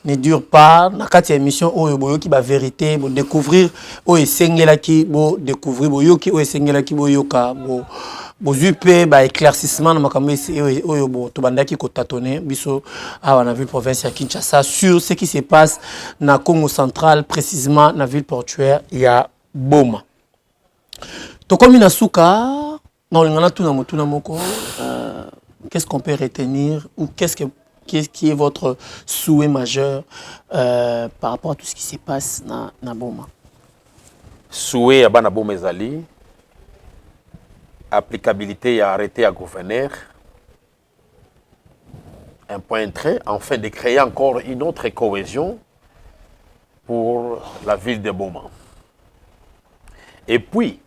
ne durent pas. Dans cette émission, on qui va vérité, on découvrir, on essengela qui, on découvrir, on qui, on essengela qui, on yoka, on zupe, bah éclaircissement, on makambo ici, on tobanda qui kotatone, biso, on a vu province à Kinshasa sur ce qui se passe dans Congo central, précisément dans la ville portuaire, il y a Boma. Tout comme la souka. Non, qu'est-ce qu'on peut retenir ou qu'est-ce qui est votre souhait majeur par rapport à tout ce qui se passe dans Boma? Souhait à Banaboma Ezali, applicabilité à arrêter à gouverneur, un point très, enfin de créer encore une autre cohésion pour la ville de Boma. Et puis,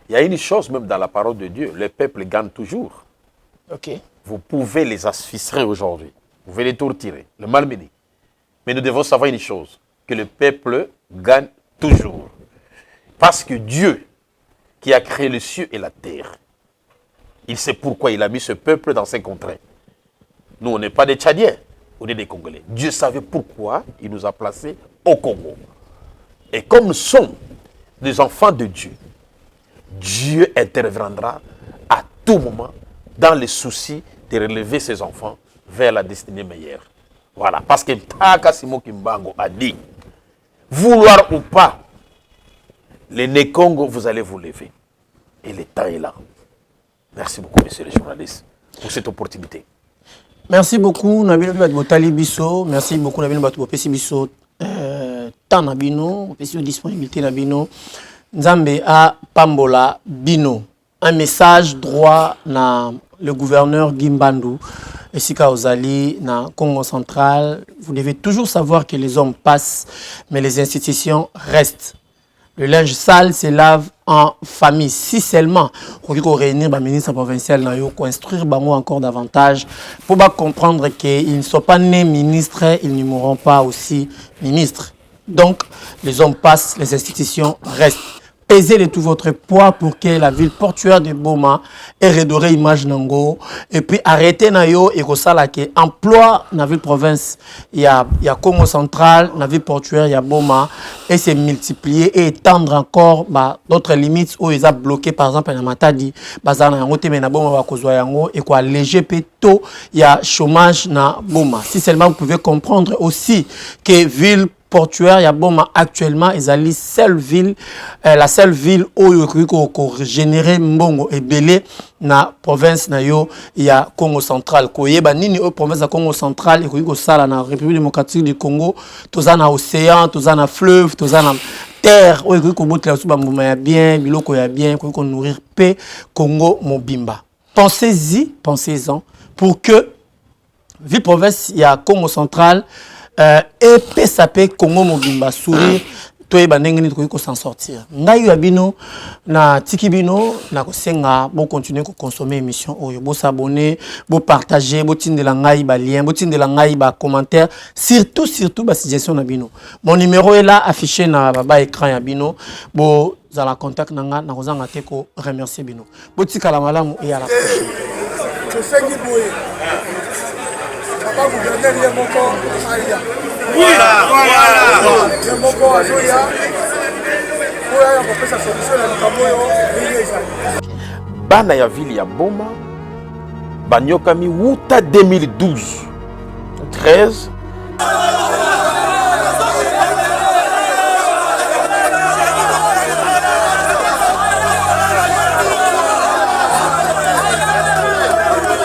il y a une chose même dans la parole de Dieu, le peuple gagne toujours. Okay. Vous pouvez les asphyxier aujourd'hui, vous pouvez les torturer, le malmener. Mais nous devons savoir une chose, que le peuple gagne toujours. Parce que Dieu, qui a créé le ciel et la terre, il sait pourquoi il a mis ce peuple dans ses contrées. Nous, on n'est pas des Tchadiens, on est des Congolais. Dieu savait pourquoi il nous a placés au Congo. Et comme nous sommes des enfants de Dieu, Dieu interviendra à tout moment dans les soucis de relever ses enfants vers la destinée meilleure. Voilà, parce que Takasimo Kimbango a dit, vouloir ou pas, les Né-Congo, vous allez vous lever. Et le temps est là. Merci beaucoup, messieurs les journalistes, pour cette opportunité. Merci beaucoup, Nabino Botali Bisso. Merci beaucoup, Nabino Botali Bisso. Tant Nabino, disponibilité Nabino. Nzambe a Pambola Bino. Un message droit na le gouverneur Gimbandu et Sika Ozali na Congo central. Vous devez toujours savoir que les hommes passent, mais les institutions restent. Le linge sale se lave en famille. Si seulement on réunir le ministre provincial pour instruire encore davantage, pour comprendre qu'ils ne sont pas nés ministres, ils ne mourront pas aussi ministres. Donc, les hommes passent, les institutions restent. Pesez de tout votre poids pour que la ville portuaire de Boma ait redoré image Nango. Et puis arrêtez Nayo et Rosala qui emploi dans la ville province. Il y a Congo central, dans la ville portuaire, il y a Boma. Et c'est multiplier et étendre encore d'autres limites où ils ont bloqué, par exemple, dans Matadi, Bazana Yango, Temena Boma, Wakozwa Yango, et quoi, léger péto, il y a chômage dans Boma. Si seulement vous pouvez comprendre aussi que ville portuaire ya Boma actuellement ezali la seule ville où ko générer mbongo ebele na province na yo ya Congo central. Koyeba nini o province ya Congo central et ko sala na République démocratique du Congo, tozana océan, tozana fleuve, tozana terre où ko botela suba mbuma ya bien, biloko ya bien, ko nourrir paix Congo mobimba. Pensez-en pour que ville province ya Congo central et PSAP Congo mobimba sourire to eba ndenge ko s'en sortir. Ngai ya bino na tikibino na ko senga bo continuer ko consommer émission oyo, bo s'abonner, bo partager, bo tindela ngai ba lien, bo tindela ngai ba commentaire, surtout ba suggestion na bino. Mon numéro est là affiché na baba écran ya bino. Bo za la contact nanga na kozanga te ko remercier bino. Bo tikala malamu et à la prochaine. Je sais qui boye. Papa gouverneur il est mon corps. Voilà. Il est mon corps. Bana ya ville ya Boma banyokami wuta 2012 13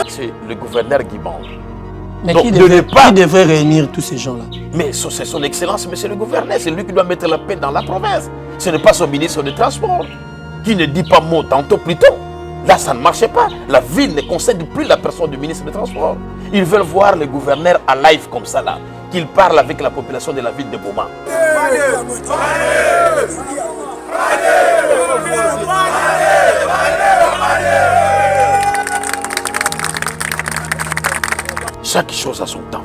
c'est le gouverneur Guiban. Mais qui devrait réunir tous ces gens-là? Mais c'est son excellence, monsieur le gouverneur. C'est lui qui doit mettre la paix dans la province. Ce n'est pas son ministre des Transports qui ne dit pas mot tantôt plus tôt. Là, ça ne marchait pas. La ville ne concède plus la personne du ministre des Transports. Ils veulent voir le gouverneur à live comme ça, là, qu'il parle avec la population de la ville de Boma. Chaque chose a son temps.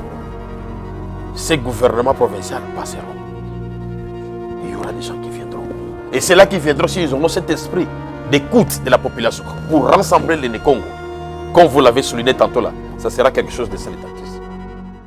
Ces gouvernements provinciaux passeront. Il y aura des gens qui viendront. Et c'est là qu'ils viendront s'ils auront cet esprit d'écoute de la population pour rassembler les Congo. Comme vous l'avez souligné tantôt là, ça sera quelque chose de salutaire.